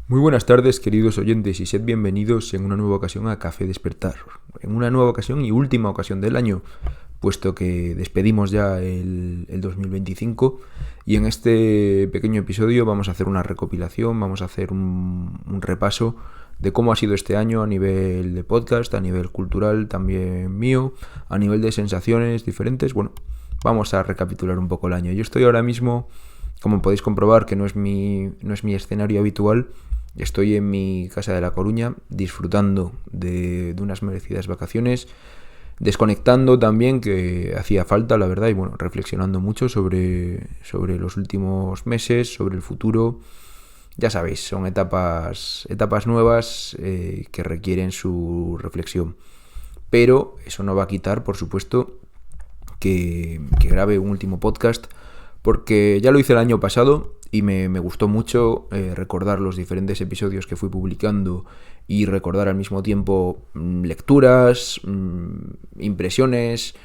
Muy buenas tardes, queridos oyentes, y sed bienvenidos en una nueva ocasión a Café Despertar. En una nueva ocasión y última ocasión del año, puesto que despedimos ya el 2025. Y en este pequeño episodio vamos a hacer una recopilación, vamos a hacer un repaso de cómo ha sido este año a nivel de podcast, a nivel cultural también mío, a nivel de sensaciones diferentes. Bueno, vamos a recapitular un poco el año. Yo estoy ahora mismo, como podéis comprobar, que no es mi escenario habitual. Estoy en mi casa de La Coruña disfrutando de unas merecidas vacaciones, desconectando también, que hacía falta, la verdad, y bueno, reflexionando mucho sobre los últimos meses, sobre el futuro. Ya sabéis, son etapas nuevas que requieren su reflexión. Pero eso no va a quitar, por supuesto, que grabe un último podcast, porque ya lo hice el año pasado y me gustó mucho recordar los diferentes episodios que fui publicando y recordar al mismo tiempo lecturas, impresiones,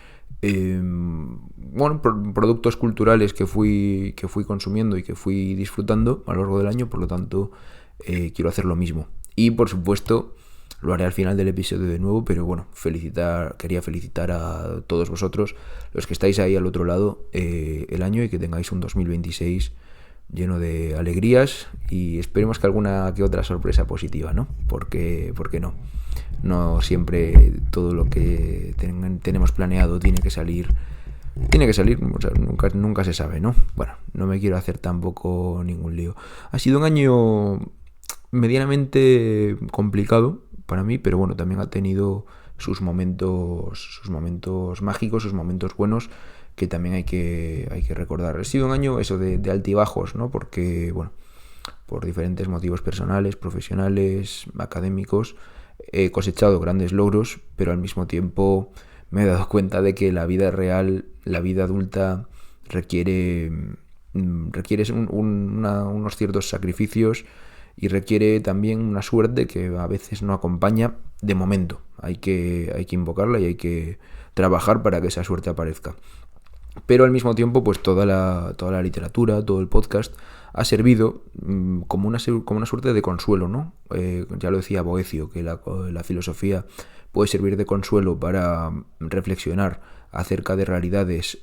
productos culturales que fui consumiendo y que fui disfrutando a lo largo del año. Por lo tanto, quiero hacer lo mismo. Y por supuesto, lo haré al final del episodio de nuevo, pero bueno, quería felicitar a todos vosotros, los que estáis ahí al otro lado, el año, y que tengáis un 2026 lleno de alegrías, y esperemos que alguna que otra sorpresa positiva, ¿no? ¿Por qué no? No siempre todo lo que tenemos planeado tiene que salir, o sea, nunca se sabe, ¿no? Bueno, no me quiero hacer tampoco ningún lío. Ha sido un año medianamente complicado para mí, pero bueno, también ha tenido sus momentos mágicos, sus momentos buenos, que también hay que recordar. Ha sido un año eso de altibajos, ¿no? Porque, bueno, por diferentes motivos personales, profesionales, académicos, he cosechado grandes logros, pero al mismo tiempo me he dado cuenta de que la vida real, la vida adulta, requiere unos ciertos sacrificios, y requiere también una suerte que a veces no acompaña de momento. Hay que invocarla y hay que trabajar para que esa suerte aparezca. Pero al mismo tiempo, pues toda la literatura, todo el podcast ha servido como una suerte de consuelo, ¿no? Ya lo decía Boecio, que la filosofía puede servir de consuelo para reflexionar acerca de realidades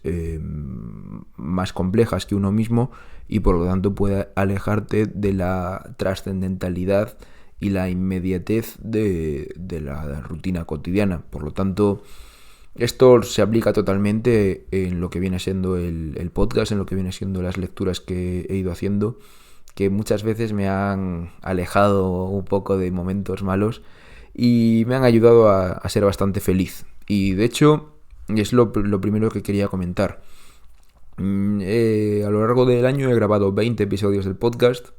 más complejas que uno mismo, y por lo tanto puede alejarte de la trascendentalidad y la inmediatez de la rutina cotidiana. Por lo tanto, esto se aplica totalmente en lo que viene siendo el podcast, en lo que viene siendo las lecturas que he ido haciendo, que muchas veces me han alejado un poco de momentos malos y me han ayudado a ser bastante feliz. Y de hecho, es lo primero que quería comentar. A lo largo del año he grabado 20 episodios del podcast,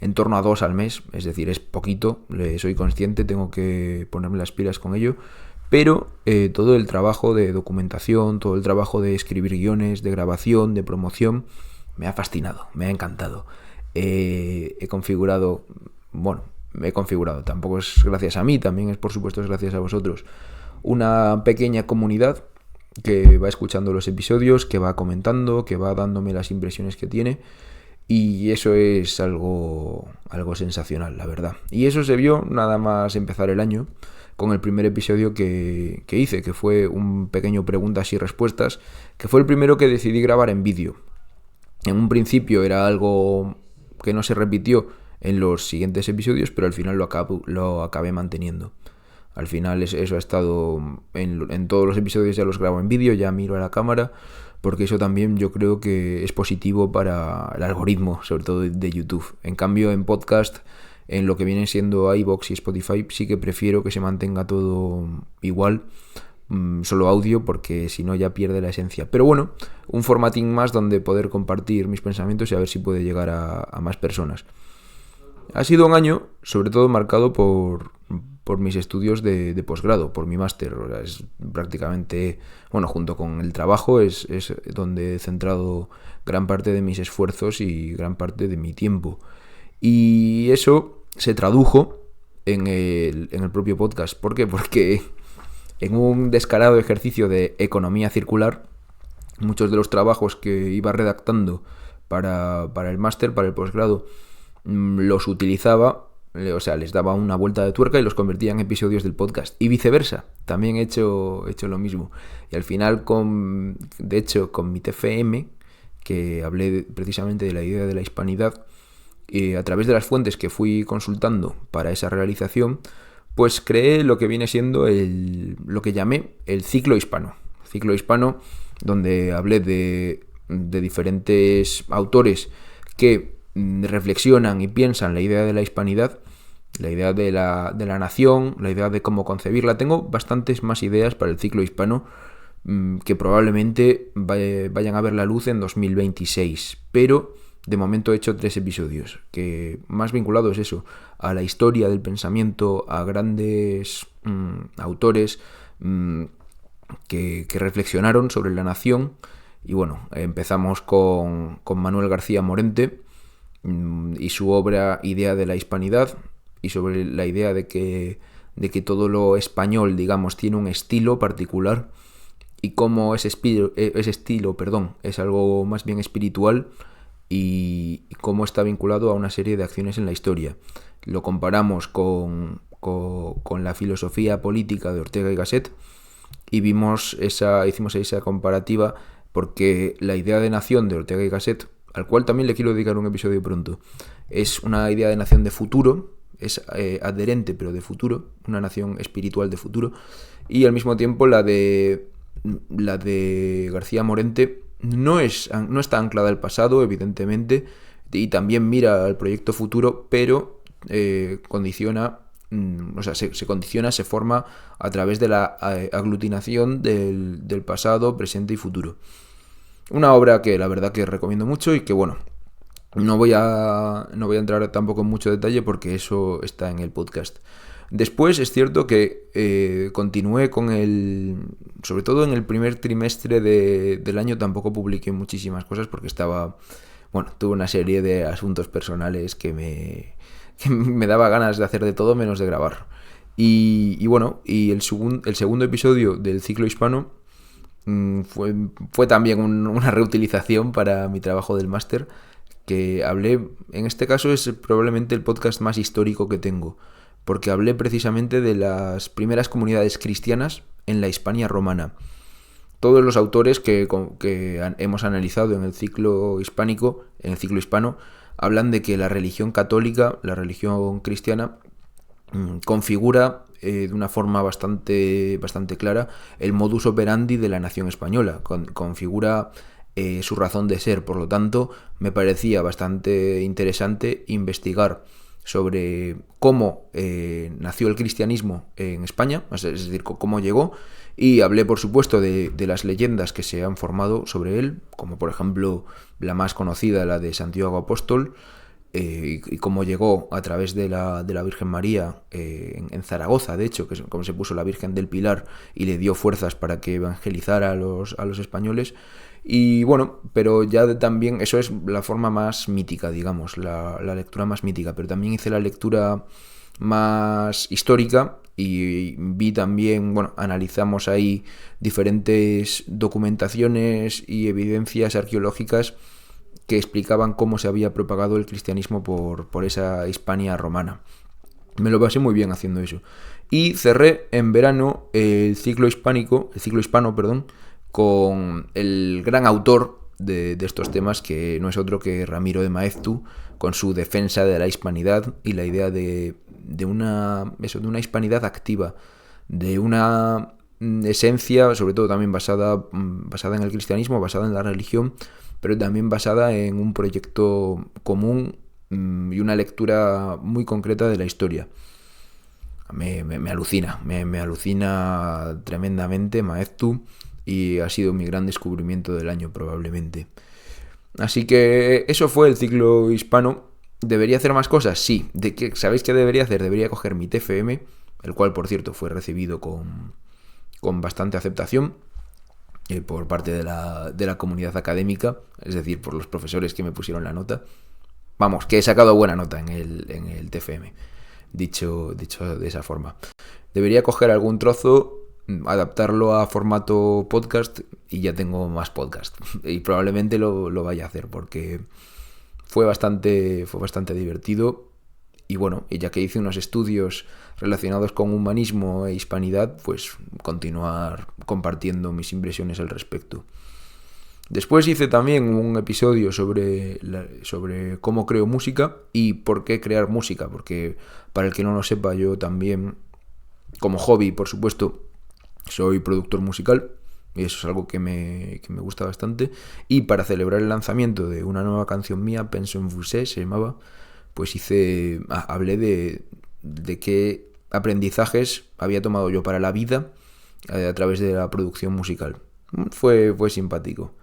en torno a 2 al mes, es decir, es poquito, soy consciente, tengo que ponerme las pilas con ello. Pero todo el trabajo de documentación, todo el trabajo de escribir guiones, de grabación, de promoción, me ha fascinado, me ha encantado. He configurado, tampoco es gracias a mí, también es, por supuesto, es gracias a vosotros, una pequeña comunidad que va escuchando los episodios, que va comentando, que va dándome las impresiones que tiene. Y eso es algo sensacional, la verdad. Y eso se vio nada más empezar el año, con el primer episodio que hice, que fue un pequeño preguntas y respuestas, que fue el primero que decidí grabar en vídeo. En un principio era algo que no se repitió en los siguientes episodios, pero al final lo acabé manteniendo. Al final eso ha estado en todos los episodios, ya los grabo en vídeo, ya miro a la cámara, porque eso también yo creo que es positivo para el algoritmo, sobre todo de YouTube. En cambio, en podcast, en lo que vienen siendo iVoox y Spotify, sí que prefiero que se mantenga todo igual, solo audio, porque si no ya pierde la esencia. Pero bueno, un formatín más donde poder compartir mis pensamientos y a ver si puede llegar a más personas. Ha sido un año, sobre todo, marcado por mis estudios de posgrado, por mi máster. Es prácticamente, junto con el trabajo, es donde he centrado gran parte de mis esfuerzos y gran parte de mi tiempo. Y eso se tradujo en el propio podcast. ¿Por qué? Porque en un descarado ejercicio de economía circular, muchos de los trabajos que iba redactando para el máster, para el posgrado, los utilizaba, o sea, les daba una vuelta de tuerca y los convertía en episodios del podcast. Y viceversa, también he hecho lo mismo. Y al final, de hecho, con mi TFM, que hablé precisamente de la idea de la hispanidad, a través de las fuentes que fui consultando para esa realización, pues creé lo que viene siendo lo que llamé el ciclo hispano. Ciclo hispano, donde hablé de diferentes autores que reflexionan y piensan la idea de la hispanidad, la idea de la nación, la idea de cómo concebirla. Tengo bastantes más ideas para el ciclo hispano que probablemente vayan a ver la luz en 2026, pero de momento he hecho 3 episodios, que más vinculados es eso, a la historia del pensamiento, a grandes autores que reflexionaron sobre la nación. Y bueno, empezamos con Manuel García Morente y su obra Idea de la Hispanidad, y sobre la idea de que todo lo español, digamos, tiene un estilo particular, y cómo ese estilo es algo más bien espiritual, y cómo está vinculado a una serie de acciones en la historia. Lo comparamos con la filosofía política de Ortega y Gasset, y hicimos esa comparativa, porque la idea de nación de Ortega y Gasset, al cual también le quiero dedicar un episodio pronto, es una idea de nación de futuro, es adherente pero de futuro, una nación espiritual de futuro, y al mismo tiempo la de García Morente no está anclada al pasado, evidentemente, y también mira al proyecto futuro, pero condiciona, se condiciona, se forma a través de la aglutinación del pasado, presente y futuro. Una obra que la verdad que recomiendo mucho, y que bueno, no voy a entrar tampoco en mucho detalle porque eso está en el podcast. Después es cierto que continué con sobre todo en el primer trimestre del año tampoco publiqué muchísimas cosas porque tuve una serie de asuntos personales que me daba ganas de hacer de todo menos de grabar. Y el segundo episodio del ciclo hispano fue también una reutilización para mi trabajo del máster, que hablé, en este caso es probablemente el podcast más histórico que tengo, porque hablé precisamente de las primeras comunidades cristianas en la Hispania romana. Todos los autores que hemos analizado en el ciclo hispano, hablan de que la religión católica, la religión cristiana, configura de una forma bastante clara el modus operandi de la nación española, configura su razón de ser. Por lo tanto, me parecía bastante interesante investigar sobre cómo nació el cristianismo en España, es decir, cómo llegó, y hablé, por supuesto, de las leyendas que se han formado sobre él, como por ejemplo la más conocida, la de Santiago Apóstol, y cómo llegó a través de la Virgen María en Zaragoza, de hecho, que es como se puso la Virgen del Pilar y le dio fuerzas para que evangelizara a los españoles. Y bueno, pero ya también eso es la forma más mítica, digamos, la lectura más mítica, pero también hice la lectura más histórica y vi también, analizamos ahí diferentes documentaciones y evidencias arqueológicas que explicaban cómo se había propagado el cristianismo por esa Hispania romana. Me lo pasé muy bien haciendo eso. Y cerré en verano el ciclo hispano, con el gran autor de estos temas, que no es otro que Ramiro de Maeztu, con su defensa de la hispanidad y la idea de una hispanidad activa, de una esencia, sobre todo también basada en el cristianismo, basada en la religión, pero también basada en un proyecto común y una lectura muy concreta de la historia. Me alucina, me alucina tremendamente Maeztu, y ha sido mi gran descubrimiento del año probablemente. Así que eso fue el ciclo hispano. ¿Debería hacer más cosas? Sí. ¿Sabéis qué debería hacer? Debería coger mi TFM, el cual, por cierto, fue recibido con bastante aceptación por parte de la comunidad académica, es decir, por los profesores que me pusieron la nota. Vamos, que he sacado buena nota en el TFM, dicho de esa forma. Debería coger algún trozo, adaptarlo a formato podcast, y ya tengo más podcast. Y probablemente lo vaya a hacer, porque fue bastante divertido. Y bueno, y ya que hice unos estudios relacionados con humanismo e hispanidad, pues continuar compartiendo mis impresiones al respecto. Después hice también un episodio sobre cómo creo música y por qué crear música, porque para el que no lo sepa, yo también, como hobby, por supuesto, soy productor musical y eso es algo que me gusta bastante. Y para celebrar el lanzamiento de una nueva canción mía, Penso en vous, se llamaba, pues hablé de qué aprendizajes había tomado yo para la vida a través de la producción musical. Fue simpático.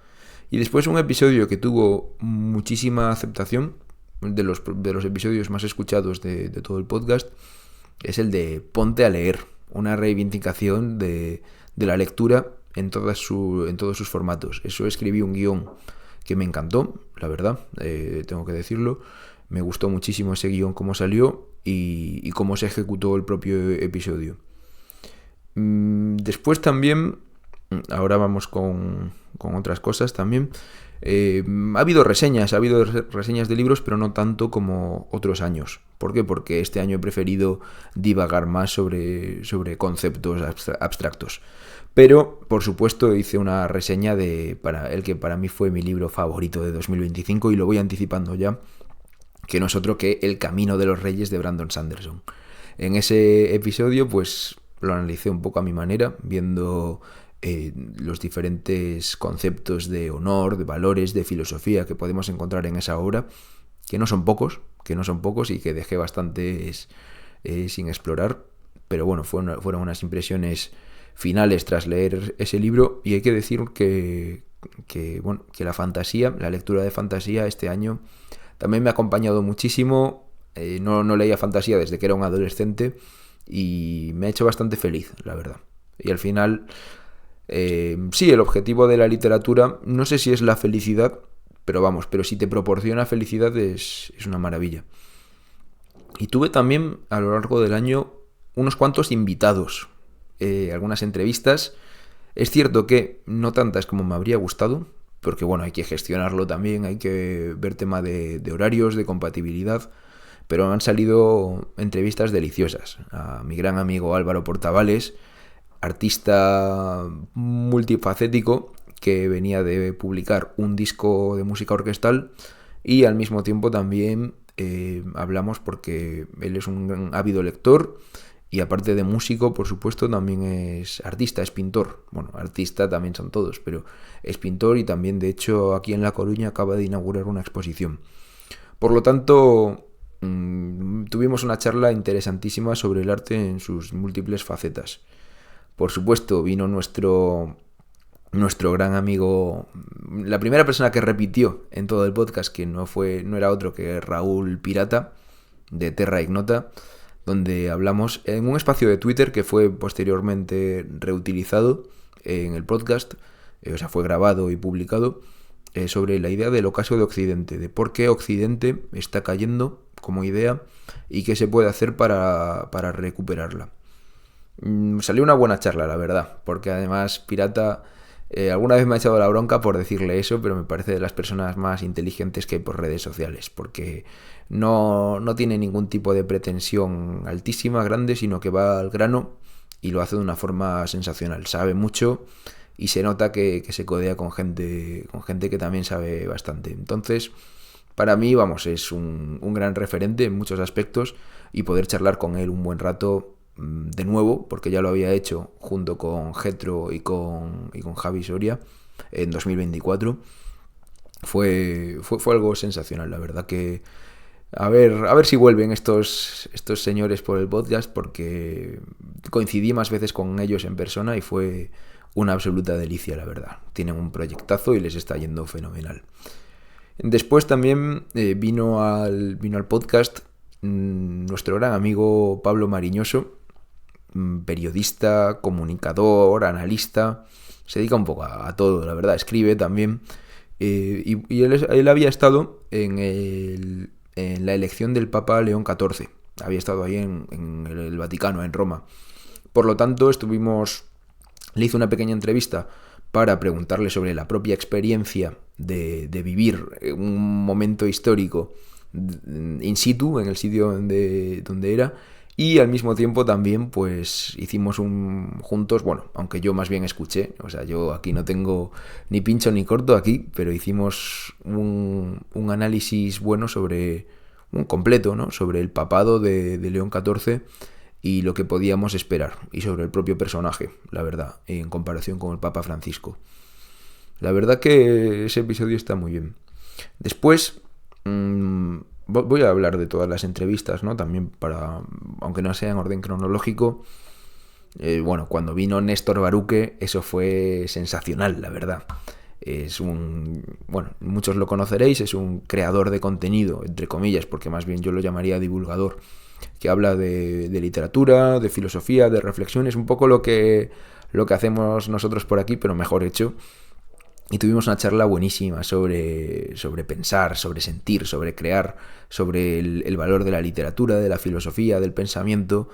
Y después un episodio que tuvo muchísima aceptación, de los episodios más escuchados de todo el podcast, es el de Ponte a leer, una reivindicación de la lectura en todos sus formatos. Eso escribí un guión que me encantó, la verdad, tengo que decirlo. Me gustó muchísimo ese guión, cómo salió y cómo se ejecutó el propio episodio. Después también, ahora vamos con otras cosas también. Ha habido reseñas de libros, pero no tanto como otros años. ¿Por qué? Porque este año he preferido divagar más sobre conceptos abstractos. Pero, por supuesto, hice una reseña para el que para mí fue mi libro favorito de 2025 y lo voy anticipando ya, que no es otro que El Camino de los Reyes de Brandon Sanderson. En ese episodio, pues lo analicé un poco a mi manera, viendo los diferentes conceptos de honor, de valores, de filosofía que podemos encontrar en esa obra, que no son pocos y que dejé bastantes sin explorar, pero bueno, fueron unas impresiones finales tras leer ese libro. Y hay que decir que la fantasía, la lectura de fantasía este año también me ha acompañado muchísimo. No leía fantasía desde que era un adolescente y me ha hecho bastante feliz, la verdad. Y al final, sí, el objetivo de la literatura, no sé si es la felicidad, pero si te proporciona felicidad es una maravilla. Y tuve también a lo largo del año unos cuantos invitados, algunas entrevistas. Es cierto que no tantas como me habría gustado, porque bueno, hay que gestionarlo también, hay que ver tema de horarios, de compatibilidad, pero han salido entrevistas deliciosas. A mi gran amigo Álvaro Portavales, artista multifacético que venía de publicar un disco de música orquestal y al mismo tiempo también hablamos porque él es un gran ávido lector y aparte de músico, por supuesto, también es artista, es pintor. Bueno, artista también son todos, pero es pintor y también, de hecho, aquí en La Coruña acaba de inaugurar una exposición. Por lo tanto, tuvimos una charla interesantísima sobre el arte en sus múltiples facetas. Por supuesto, vino nuestro gran amigo, la primera persona que repitió en todo el podcast, que no era otro que Raúl Pirata, de Terra Ignota, donde hablamos en un espacio de Twitter que fue posteriormente reutilizado en el podcast, fue grabado y publicado, sobre la idea del ocaso de Occidente, de por qué Occidente está cayendo como idea y qué se puede hacer para recuperarla. Salió una buena charla, la verdad, porque además Pirata alguna vez me ha echado la bronca por decirle eso, pero me parece de las personas más inteligentes que hay por redes sociales, porque no tiene ningún tipo de pretensión altísima, grande, sino que va al grano y lo hace de una forma sensacional. Sabe mucho y se nota que se codea con gente que también sabe bastante. Entonces, para mí, es un gran referente en muchos aspectos y poder charlar con él un buen rato de nuevo, porque ya lo había hecho junto con Getro y con Javi Soria en 2024, fue algo sensacional, la verdad que a ver si vuelven estos señores por el podcast, porque coincidí más veces con ellos en persona y fue una absoluta delicia, la verdad. Tienen un proyectazo y les está yendo fenomenal. Después también vino al podcast nuestro gran amigo Pablo Mariñoso, periodista, comunicador, analista, se dedica un poco a todo, la verdad, escribe también, y él había estado en la elección del Papa León XIV, había estado ahí en el Vaticano, en Roma. Por lo tanto, le hice una pequeña entrevista para preguntarle sobre la propia experiencia de vivir un momento histórico in situ, en el sitio donde era, y al mismo tiempo también pues hicimos juntos, bueno, aunque yo más bien escuché, o sea, yo aquí no tengo ni pincho ni corto aquí, pero hicimos un análisis bueno un completo, ¿no? Sobre el papado de León XIV y lo que podíamos esperar, y sobre el propio personaje, la verdad, en comparación con el Papa Francisco. La verdad que ese episodio está muy bien. Después, voy a hablar de todas las entrevistas, ¿no? También aunque no sea en orden cronológico. Bueno, cuando vino Néstor Baruque, eso fue sensacional, la verdad. Bueno, muchos lo conoceréis, es un creador de contenido, entre comillas, porque más bien yo lo llamaría divulgador, que habla de literatura, de filosofía, de reflexiones, un poco lo que hacemos nosotros por aquí, pero mejor hecho. Y tuvimos una charla buenísima sobre pensar, sobre sentir, sobre crear, sobre el valor de la literatura, de la filosofía, del pensamiento.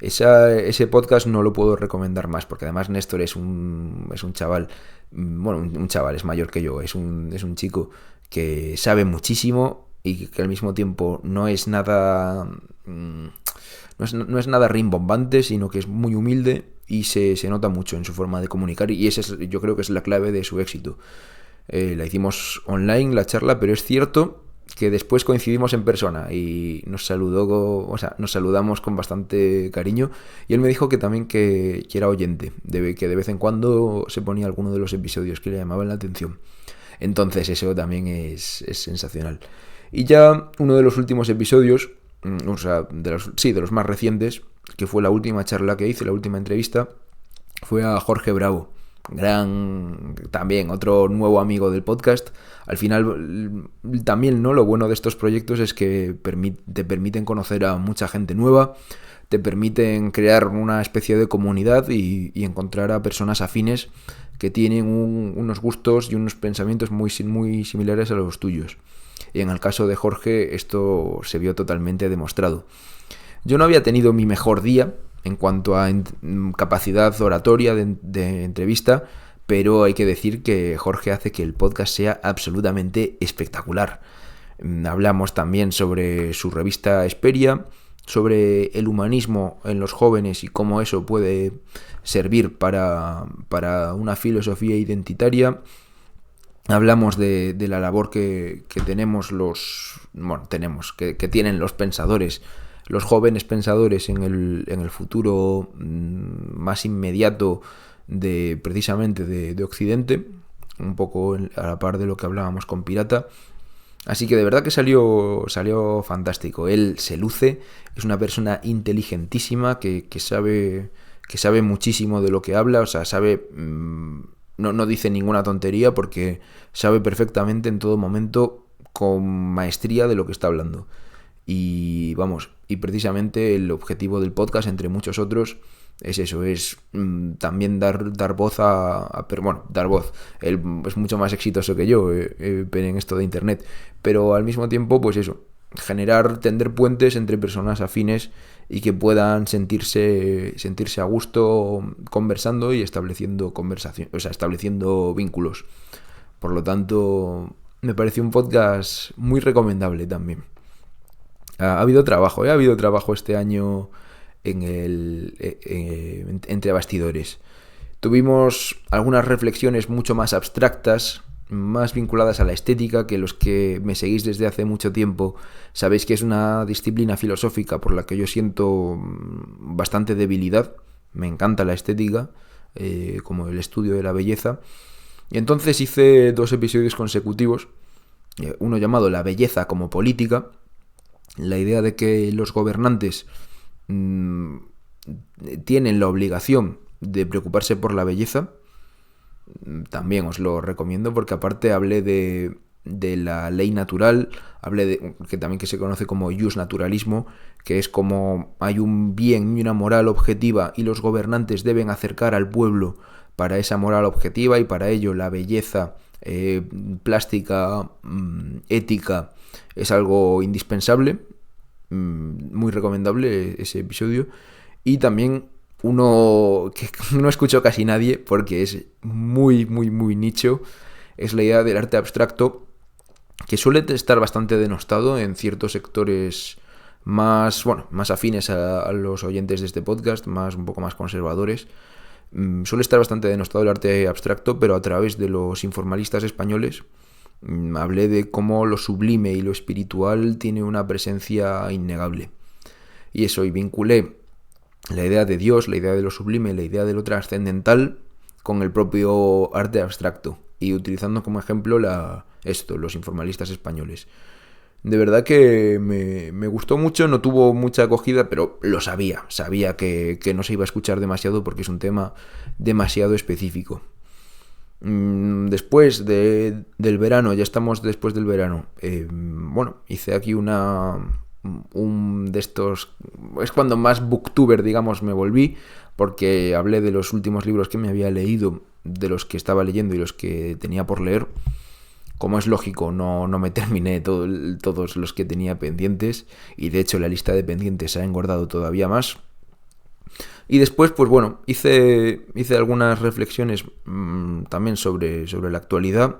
Ese podcast no lo puedo recomendar más, porque además Néstor es un chaval, bueno, un chaval, es mayor que yo, es un chico que sabe muchísimo y que al mismo tiempo no es nada no es nada rimbombante, sino que es muy humilde y se nota mucho en su forma de comunicar, y yo creo que es la clave de su éxito. La hicimos online, la charla, pero es cierto que después coincidimos en persona y nos saludamos con bastante cariño, y él me dijo que también que era oyente, que de vez en cuando se ponía alguno de los episodios que le llamaban la atención. Entonces eso también es sensacional. Y ya uno de los últimos episodios, o sea, de los más recientes, que fue la última charla que hice, la última entrevista, fue a Jorge Bravo, también otro nuevo amigo del podcast. Al final también, ¿no? Lo bueno de estos proyectos es que te permiten conocer a mucha gente nueva, te permiten crear una especie de comunidad y encontrar a personas afines que tienen unos gustos y unos pensamientos muy, muy similares a los tuyos. Y en el caso de Jorge esto se vio totalmente demostrado. Yo no había tenido mi mejor día en cuanto a capacidad oratoria de entrevista, pero hay que decir que Jorge hace que el podcast sea absolutamente espectacular. Hablamos también sobre su revista Hesperia, sobre el humanismo en los jóvenes y cómo eso puede servir para una filosofía identitaria. Hablamos de la labor que tenemos que tienen los pensadores, los jóvenes pensadores en el futuro más inmediato precisamente de Occidente, un poco a la par de lo que hablábamos con Pirata. Así que de verdad que salió fantástico. Él se luce, es una persona inteligentísima que sabe muchísimo de lo que habla, o sea, sabe... No dice ninguna tontería porque sabe perfectamente en todo momento con maestría de lo que está hablando. Y precisamente el objetivo del podcast, entre muchos otros, es eso, es también dar voz dar voz. Él es mucho más exitoso que yo en esto de internet, pero al mismo tiempo, pues eso, tender puentes entre personas afines y que puedan sentirse a gusto conversando y estableciendo estableciendo vínculos. Por lo tanto, me pareció un podcast muy recomendable también. Ha habido trabajo este año entre bastidores. Tuvimos algunas reflexiones mucho más abstractas, más vinculadas a la estética, que los que me seguís desde hace mucho tiempo sabéis que es una disciplina filosófica por la que yo siento bastante debilidad. Me encanta la estética, como el estudio de la belleza. Y entonces hice 2 episodios consecutivos, uno llamado La belleza como política, la idea de que los gobernantes tienen la obligación de preocuparse por la belleza. También os lo recomiendo porque aparte hablé de la ley natural, hablé de que se conoce como justnaturalismo, que es como hay un bien y una moral objetiva y los gobernantes deben acercar al pueblo para esa moral objetiva, y para ello la belleza plástica, ética, es algo indispensable. Muy recomendable ese episodio. Y también uno que no escuchó casi nadie porque es muy, muy, muy nicho, es la idea del arte abstracto, que suele estar bastante denostado en ciertos sectores más afines a los oyentes de este podcast, un poco más conservadores. Suele estar bastante denostado el arte abstracto, pero a través de los informalistas españoles hablé de cómo lo sublime y lo espiritual tiene una presencia innegable. Y eso, y vinculé la idea de Dios, la idea de lo sublime, la idea de lo trascendental con el propio arte abstracto, y utilizando como ejemplo los informalistas españoles. De verdad que me gustó mucho, no tuvo mucha acogida, pero lo sabía que no se iba a escuchar demasiado porque es un tema demasiado específico. Después del verano, ya estamos después del verano, hice aquí un de estos, es cuando más booktuber, digamos, me volví, porque hablé de los últimos libros que me había leído, de los que estaba leyendo y los que tenía por leer. Como es lógico, no me terminé todos los que tenía pendientes, y de hecho la lista de pendientes se ha engordado todavía más. Y después, hice algunas reflexiones también sobre la actualidad,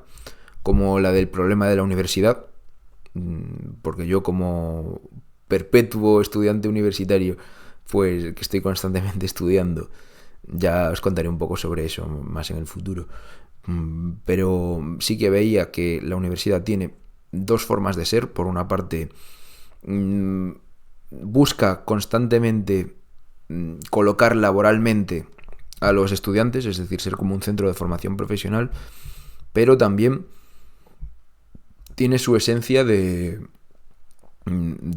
como la del problema de la universidad, porque yo, como perpetuo estudiante universitario, pues que estoy constantemente estudiando, ya os contaré un poco sobre eso más en el futuro. Pero sí que veía que la universidad tiene dos formas de ser. Por una parte, busca constantemente colocar laboralmente a los estudiantes, es decir, ser como un centro de formación profesional, pero también tiene su esencia de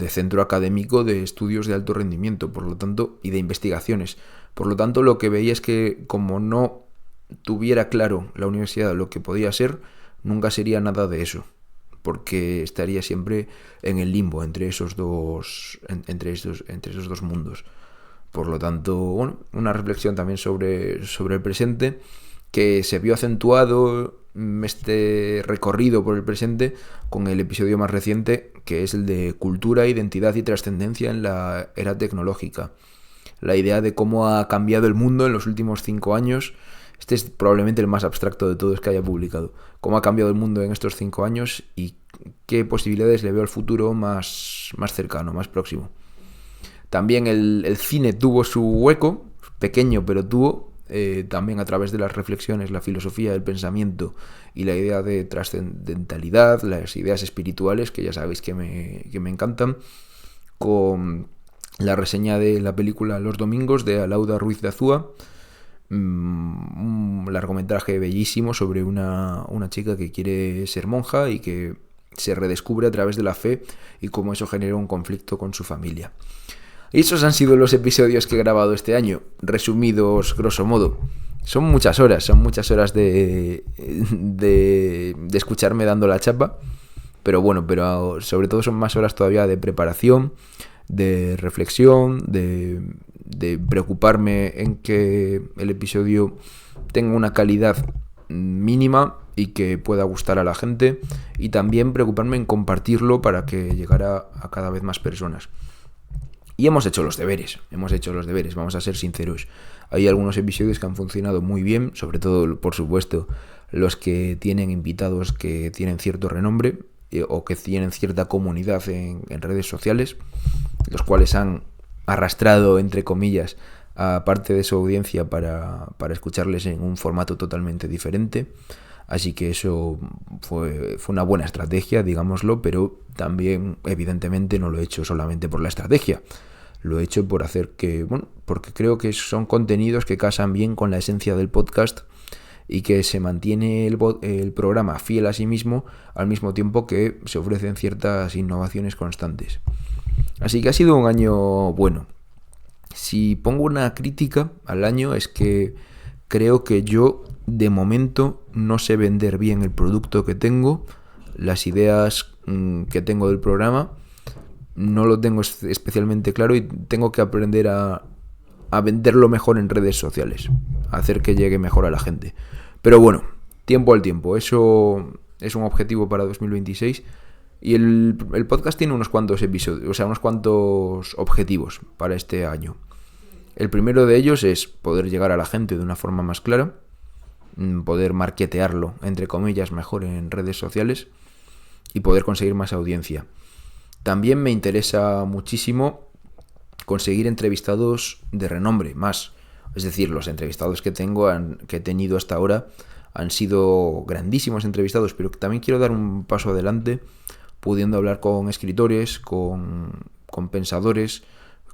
centro académico de estudios de alto rendimiento, por lo tanto, y de investigaciones. Por lo tanto, lo que veía es que, como no tuviera claro la universidad lo que podía ser, nunca sería nada de eso, porque estaría siempre en el limbo entre esos dos mundos. Por lo tanto, una reflexión también sobre el presente, que se vio acentuado este recorrido por el presente con el episodio más reciente, que es el de cultura, identidad y trascendencia en la era tecnológica. La idea de cómo ha cambiado el mundo en los últimos 5 años. Este es probablemente el más abstracto de todos que haya publicado. Cómo ha cambiado el mundo en estos 5 años y qué posibilidades le veo al futuro más cercano, más próximo. También el cine tuvo su hueco, pequeño pero tuvo, también a través de las reflexiones, la filosofía del pensamiento y la idea de trascendentalidad, las ideas espirituales, que ya sabéis que me encantan, con la reseña de la película Los Domingos de Alauda Ruiz de Azúa, un largometraje bellísimo sobre una chica que quiere ser monja y que se redescubre a través de la fe y cómo eso genera un conflicto con su familia. Y esos han sido los episodios que he grabado este año, resumidos grosso modo. Son muchas horas de escucharme dando la chapa, pero sobre todo son más horas todavía de preparación, de reflexión, de preocuparme en que el episodio tenga una calidad mínima y que pueda gustar a la gente, y también preocuparme en compartirlo para que llegara a cada vez más personas. Y hemos hecho los deberes, vamos a ser sinceros. Hay algunos episodios que han funcionado muy bien, sobre todo, por supuesto, los que tienen invitados que tienen cierto renombre o que tienen cierta comunidad en redes sociales, los cuales han arrastrado, entre comillas, a parte de su audiencia para escucharles en un formato totalmente diferente. Así que eso fue una buena estrategia, digámoslo, pero también, evidentemente, no lo he hecho solamente por la estrategia. Lo he hecho porque creo que son contenidos que casan bien con la esencia del podcast y que se mantiene el programa fiel a sí mismo, al mismo tiempo que se ofrecen ciertas innovaciones constantes. Así que ha sido un año bueno. Si pongo una crítica al año, es que creo que yo, de momento, no sé vender bien el producto que tengo, las ideas que tengo del programa, no lo tengo especialmente claro y tengo que aprender a venderlo mejor en redes sociales, a hacer que llegue mejor a la gente. Pero bueno, tiempo al tiempo, eso es un objetivo para 2026 y el podcast tiene unos cuantos episodios, o sea, unos cuantos objetivos para este año. El primero de ellos es poder llegar a la gente de una forma más clara. poder marketearlo, entre comillas, mejor en redes sociales y poder conseguir más audiencia. También me interesa muchísimo conseguir entrevistados de renombre, más. Es decir, los entrevistados que he tenido hasta ahora han sido grandísimos entrevistados, pero también quiero dar un paso adelante, pudiendo hablar con escritores, con pensadores,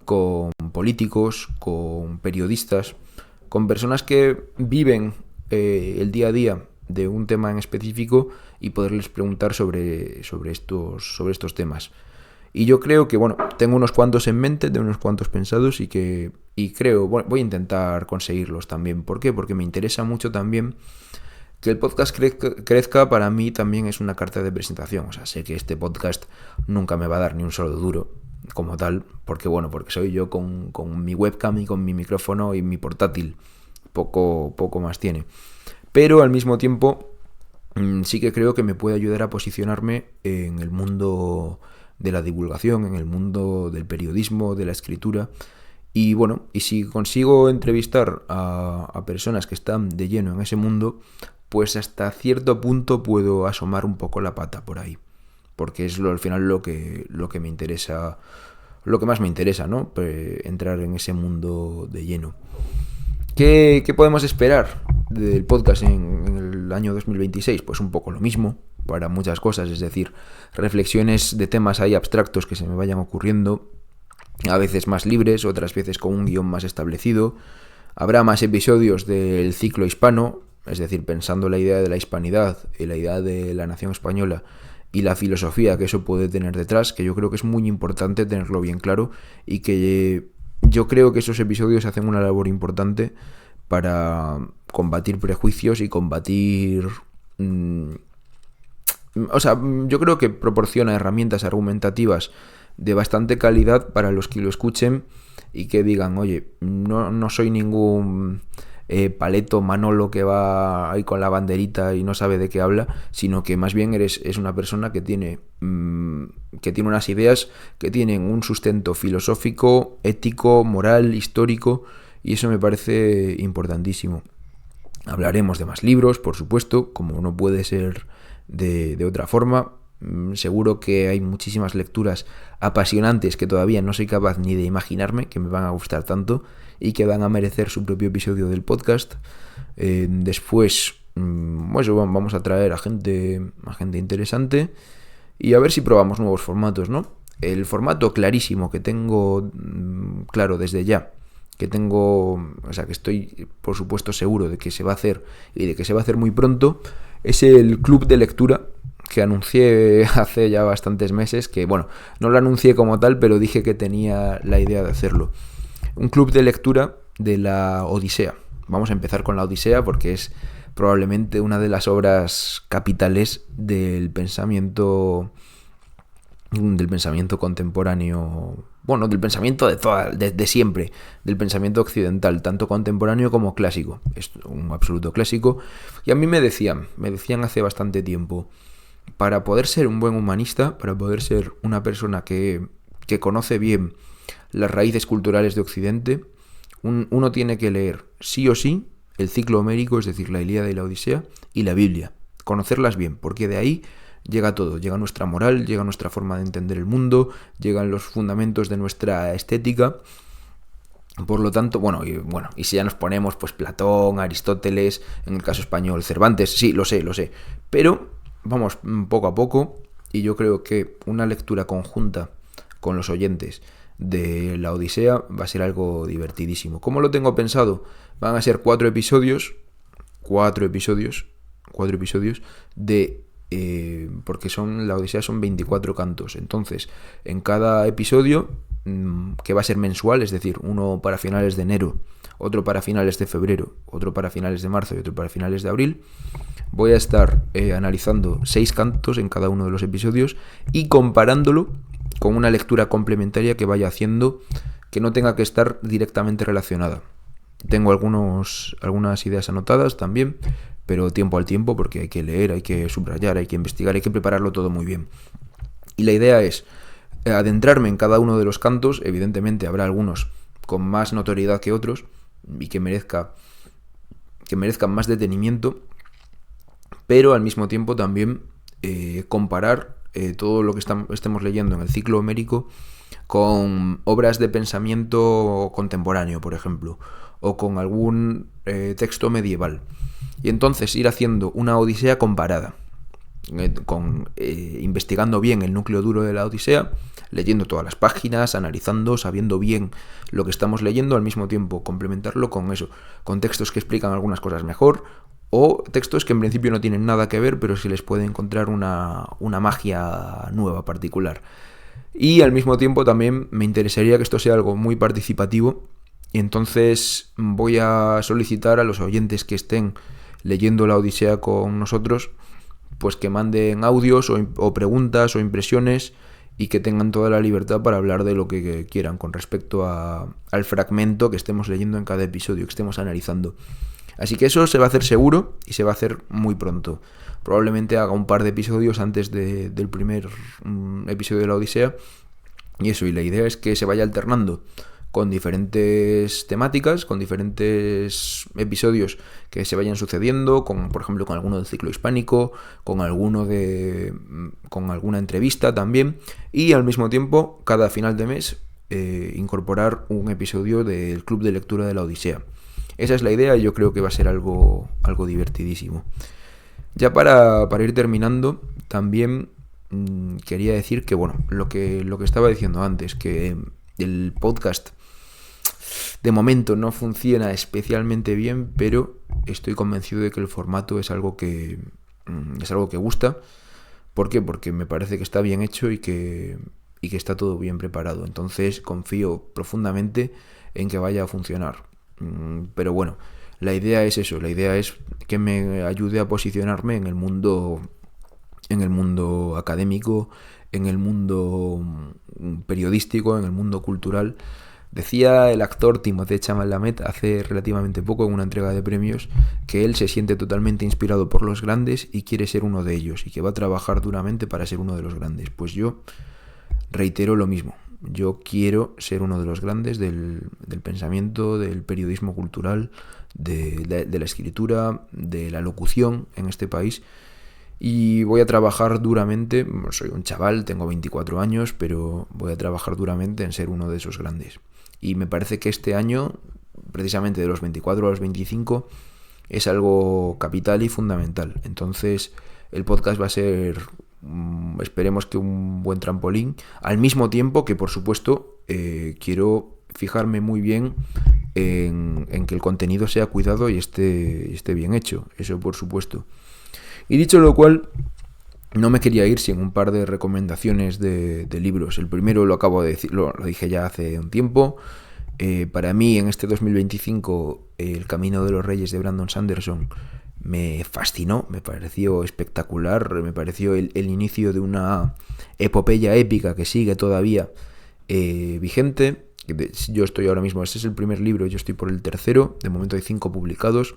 con políticos, con periodistas, con personas que viven el día a día de un tema en específico y poderles preguntar sobre estos temas. Y yo creo que, tengo unos cuantos en mente, tengo unos cuantos pensados y creo, voy a intentar conseguirlos también. ¿Por qué? Porque me interesa mucho también que el podcast crezca. Para mí también es una carta de presentación. O sea, sé que este podcast nunca me va a dar ni un solo duro como tal, porque soy yo con mi webcam y con mi micrófono y mi portátil. Poco más tiene. Pero al mismo tiempo sí que creo que me puede ayudar a posicionarme en el mundo de la divulgación, en el mundo del periodismo, de la escritura. Y si consigo entrevistar a personas que están de lleno en ese mundo, pues hasta cierto punto puedo asomar un poco la pata por ahí. Porque es al final lo que me interesa, lo que más me interesa, ¿no? Entrar en ese mundo de lleno. ¿Qué podemos esperar del podcast en el año 2026? Pues un poco lo mismo para muchas cosas, es decir, reflexiones de temas ahí abstractos que se me vayan ocurriendo, a veces más libres, otras veces con un guión más establecido. Habrá más episodios del ciclo hispano, es decir, pensando la idea de la hispanidad y la idea de la nación española y la filosofía que eso puede tener detrás, que yo creo que es muy importante tenerlo bien claro y que yo creo que esos episodios hacen una labor importante para combatir prejuicios y combatir... yo creo que proporciona herramientas argumentativas de bastante calidad para los que lo escuchen y que digan, oye, no soy ningún paleto Manolo que va ahí con la banderita y no sabe de qué habla, sino que más bien es una persona que tiene unas ideas que tienen un sustento filosófico, ético, moral, histórico, y eso me parece importantísimo. Hablaremos de más libros, por supuesto, como no puede ser de otra forma. Seguro que hay muchísimas lecturas apasionantes que todavía no soy capaz ni de imaginarme, que me van a gustar tanto y que van a merecer su propio episodio del podcast. Después, vamos a traer a gente interesante y a ver si probamos nuevos formatos, ¿no? El formato clarísimo que tengo claro desde ya, que estoy por supuesto seguro de que se va a hacer y de que se va a hacer muy pronto, es el club de lectura que anuncié hace ya bastantes meses, que no lo anuncié como tal, pero dije que tenía la idea de hacerlo. Un club de lectura de la Odisea. Vamos a empezar con la Odisea porque es probablemente una de las obras capitales del pensamiento contemporáneo, del pensamiento de siempre, del pensamiento occidental, tanto contemporáneo como clásico. Es un absoluto clásico. Y a mí me decían hace bastante tiempo, para poder ser un buen humanista, para poder ser una persona que conoce bien las raíces culturales de Occidente, uno tiene que leer sí o sí el ciclo homérico, es decir, la Ilíada y la Odisea, y la Biblia. Conocerlas bien, porque de ahí llega todo, llega nuestra moral, llega nuestra forma de entender el mundo, llegan los fundamentos de nuestra estética. Por lo tanto, y si ya nos ponemos, pues Platón, Aristóteles, en el caso español, Cervantes, sí, lo sé, pero vamos poco a poco, y yo creo que una lectura conjunta con los oyentes de la Odisea va a ser algo divertidísimo. ¿Cómo lo tengo pensado? Van a ser 4 episodios de... porque la Odisea son 24 cantos. Entonces, en cada episodio, que va a ser mensual, es decir, uno para finales de enero, otro para finales de febrero, otro para finales de marzo y otro para finales de abril, voy a estar analizando 6 cantos en cada uno de los episodios y comparándolo con una lectura complementaria que vaya haciendo, que no tenga que estar directamente relacionada. Tengo algunas ideas anotadas también, pero tiempo al tiempo, porque hay que leer, hay que subrayar, hay que investigar, hay que prepararlo todo muy bien. Y la idea es adentrarme en cada uno de los cantos. Evidentemente habrá algunos con más notoriedad que otros y que merezca que merezcan más detenimiento, pero al mismo tiempo también comparar todo lo que estemos leyendo en el ciclo homérico con obras de pensamiento contemporáneo, por ejemplo, o con algún texto medieval. Y entonces ir haciendo una Odisea comparada, investigando bien el núcleo duro de la Odisea, leyendo todas las páginas, analizando, sabiendo bien lo que estamos leyendo, al mismo tiempo complementarlo con eso, con textos que explican algunas cosas mejor, o textos que en principio no tienen nada que ver, pero se les puede encontrar una magia nueva, particular. Y al mismo tiempo también me interesaría que esto sea algo muy participativo, y entonces voy a solicitar a los oyentes que estén leyendo la Odisea con nosotros, pues que manden audios o preguntas o impresiones, y que tengan toda la libertad para hablar de lo que quieran con respecto al fragmento que estemos leyendo en cada episodio, que estemos analizando. Así que eso se va a hacer seguro y se va a hacer muy pronto. Probablemente haga un par de episodios antes del primer episodio de la Odisea. Y eso, y la idea es que se vaya alternando con diferentes temáticas, con diferentes episodios que se vayan sucediendo, por ejemplo con alguno del ciclo hispánico, con alguna entrevista también, y al mismo tiempo cada final de mes incorporar un episodio del Club de Lectura de la Odisea. Esa es la idea y yo creo que va a ser algo divertidísimo. Ya para ir terminando, también quería decir que, bueno, lo que estaba diciendo antes, que el podcast de momento no funciona especialmente bien, pero estoy convencido de que el formato es algo que gusta. ¿Por qué? Porque me parece que está bien hecho y que está todo bien preparado. Entonces confío profundamente en que vaya a funcionar. Pero bueno, la idea es eso, la idea es que me ayude a posicionarme en el mundo académico, en el mundo periodístico, en el mundo cultural. Decía el actor Timothée Chalamet hace relativamente poco en una entrega de premios que él se siente totalmente inspirado por los grandes y quiere ser uno de ellos, y que va a trabajar duramente para ser uno de los grandes. Pues yo reitero lo mismo. Yo quiero ser uno de los grandes del pensamiento, del periodismo cultural, de la escritura, de la locución en este país. Y voy a trabajar duramente, soy un chaval, tengo 24 años, pero voy a trabajar duramente en ser uno de esos grandes. Y me parece que este año, precisamente de los 24 a los 25, es algo capital y fundamental. Entonces el podcast va a ser, esperemos que un buen trampolín, al mismo tiempo que, por supuesto, quiero fijarme muy bien en que el contenido sea cuidado y esté bien hecho, eso por supuesto. Y dicho lo cual, no me quería ir sin un par de recomendaciones de libros. El primero lo acabo de decir, lo dije ya hace un tiempo. Para mí, en este 2025, El Camino de los Reyes de Brandon Sanderson me fascinó, me pareció espectacular, me pareció el inicio de una epopeya épica que sigue todavía vigente. Yo estoy ahora mismo, este es el primer libro, yo estoy por el tercero, de momento hay 5 publicados,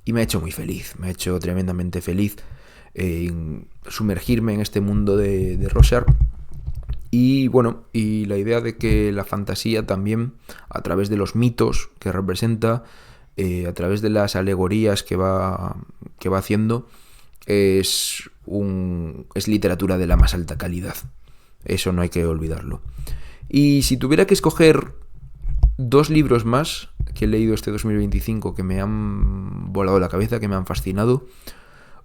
y me ha hecho muy feliz, me ha hecho tremendamente feliz sumergirme en este mundo de Rorschach. Y bueno, y la idea de que la fantasía también, a través de los mitos que representa, a través de las alegorías que va haciendo, es literatura de la más alta calidad. Eso no hay que olvidarlo. Y si tuviera que escoger 2 libros más que he leído este 2025 que me han volado la cabeza, que me han fascinado,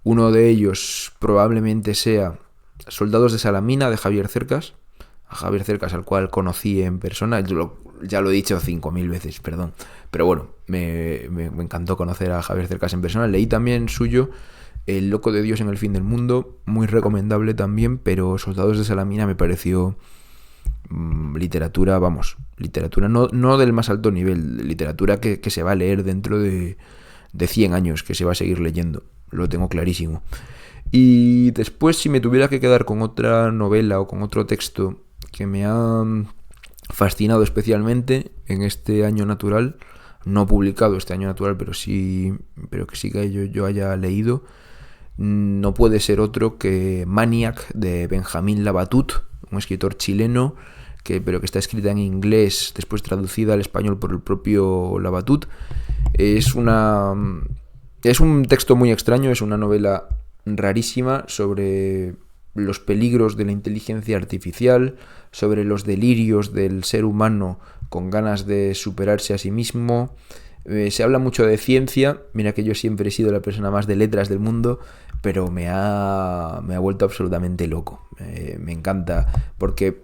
uno de ellos probablemente sea Soldados de Salamina, de Javier Cercas. A Javier Cercas, al cual conocí en persona, ya lo he dicho 5.000 veces, perdón, pero bueno, me encantó conocer a Javier Cercas en persona. Leí también suyo El loco de Dios en el fin del mundo, muy recomendable también, pero Soldados de Salamina me pareció literatura no del más alto nivel, literatura que se va a leer dentro de 100 años, que se va a seguir leyendo, lo tengo clarísimo. Y después, si me tuviera que quedar con otra novela o con otro texto que me ha fascinado especialmente en este año natural, no publicado este año natural, pero que sí que yo haya leído, no puede ser otro que Maniac, de Benjamín Labatut, un escritor chileno, pero que está escrita en inglés, después traducida al español por el propio Labatut. Es un texto muy extraño, es una novela rarísima sobre los peligros de la inteligencia artificial, sobre los delirios del ser humano con ganas de superarse a sí mismo. Se habla mucho de ciencia, mira que yo siempre he sido la persona más de letras del mundo, pero me ha vuelto absolutamente loco. Me encanta, porque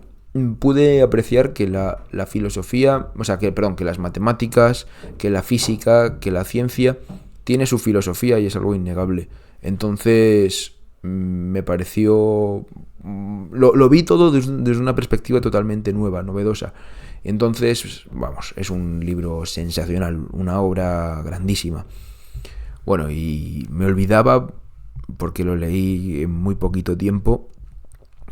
pude apreciar que la filosofía, o sea, que las matemáticas, que la física, que la ciencia tiene su filosofía y es algo innegable. Entonces, me pareció... Lo vi todo desde una perspectiva totalmente nueva, novedosa. Entonces, vamos, es un libro sensacional, una obra grandísima. Bueno, y me olvidaba, porque lo leí en muy poquito tiempo,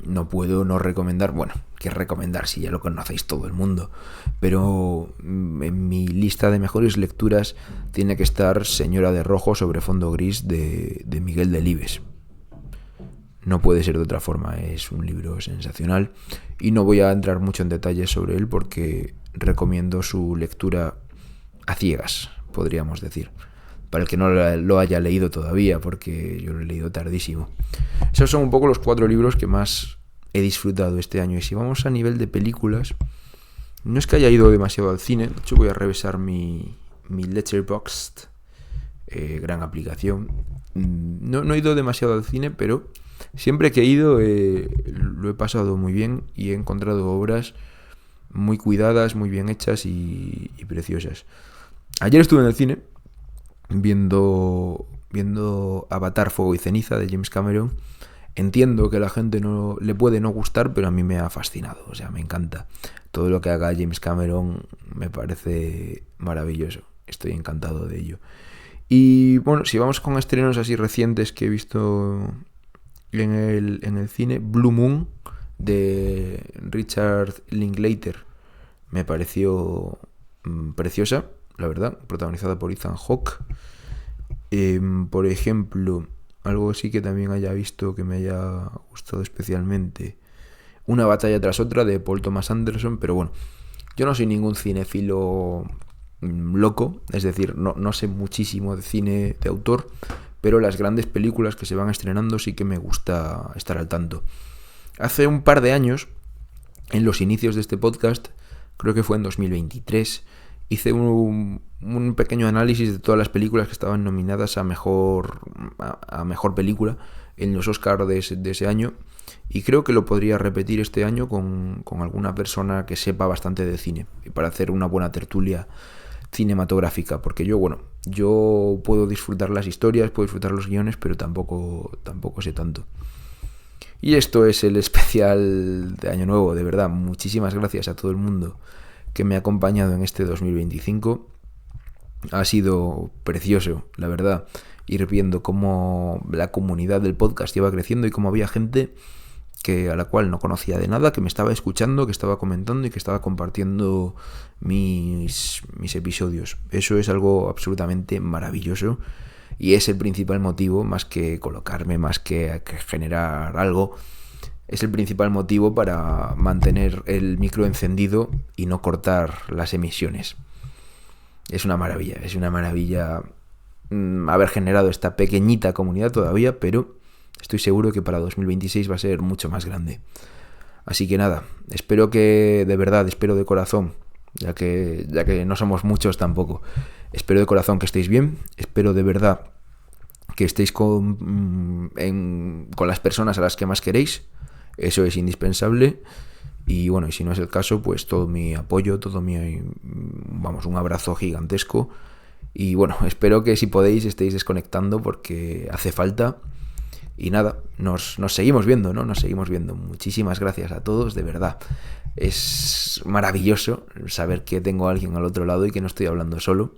no puedo no recomendar, bueno, que recomendar si ya lo conocéis todo el mundo, pero en mi lista de mejores lecturas tiene que estar Señora de Rojo sobre fondo gris de Miguel Delibes. No puede ser de otra forma, es un libro sensacional y no voy a entrar mucho en detalles sobre él porque recomiendo su lectura a ciegas, podríamos decir, para el que no lo haya leído todavía, porque yo lo he leído tardísimo. Esos son un poco los 4 libros que más he disfrutado este año. Y si vamos a nivel de películas, no es que haya ido demasiado al cine. De hecho, voy a revisar mi Letterboxd, gran aplicación. No he ido demasiado al cine, pero siempre que he ido lo he pasado muy bien y he encontrado obras muy cuidadas, muy bien hechas y preciosas. Ayer estuve en el cine viendo Avatar, Fuego y Ceniza de James Cameron. Entiendo que a la gente no le puede no gustar, pero a mí me ha fascinado, o sea, me encanta. Todo lo que haga James Cameron me parece maravilloso, estoy encantado de ello. Y bueno, si vamos con estrenos así recientes que he visto en el cine, Blue Moon de Richard Linklater me pareció preciosa, la verdad, protagonizada por Ethan Hawke. Por ejemplo, algo así que también haya visto que me haya gustado especialmente, Una batalla tras otra de Paul Thomas Anderson, pero bueno, yo no soy ningún cinéfilo loco, es decir, no sé muchísimo de cine de autor, pero las grandes películas que se van estrenando sí que me gusta estar al tanto. Hace un par de años, en los inicios de este podcast, creo que fue en 2023, hice un pequeño análisis de todas las películas que estaban nominadas a mejor película en los Oscars de ese año, y creo que lo podría repetir este año con alguna persona que sepa bastante de cine, y para hacer una buena tertulia cinematográfica, porque yo puedo disfrutar las historias, puedo disfrutar los guiones, pero tampoco sé tanto. Y esto es el especial de Año Nuevo, de verdad, muchísimas gracias a todo el mundo que me ha acompañado en este 2025. Ha sido precioso, la verdad, ir viendo cómo la comunidad del podcast iba creciendo y cómo había gente a la cual no conocía de nada, que me estaba escuchando, que estaba comentando y que estaba compartiendo mis episodios. Eso es algo absolutamente maravilloso y es el principal motivo, más que colocarme, más que generar algo, es el principal motivo para mantener el micro encendido y no cortar las emisiones. Es una maravilla haber generado esta pequeñita comunidad todavía, pero estoy seguro que para 2026 va a ser mucho más grande. Así que nada, espero de corazón, ya que no somos muchos tampoco, espero de corazón que estéis bien, espero de verdad que estéis con las personas a las que más queréis, eso es indispensable. Y bueno, y si no es el caso, pues todo mi apoyo, un abrazo gigantesco. Y bueno, espero que si podéis estéis desconectando porque hace falta. Y nada, nos seguimos viendo, ¿no? Nos seguimos viendo. Muchísimas gracias a todos, de verdad. Es maravilloso saber que tengo a alguien al otro lado y que no estoy hablando solo.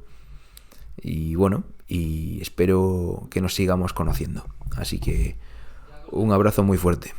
Y bueno, y espero que nos sigamos conociendo. Así que un abrazo muy fuerte.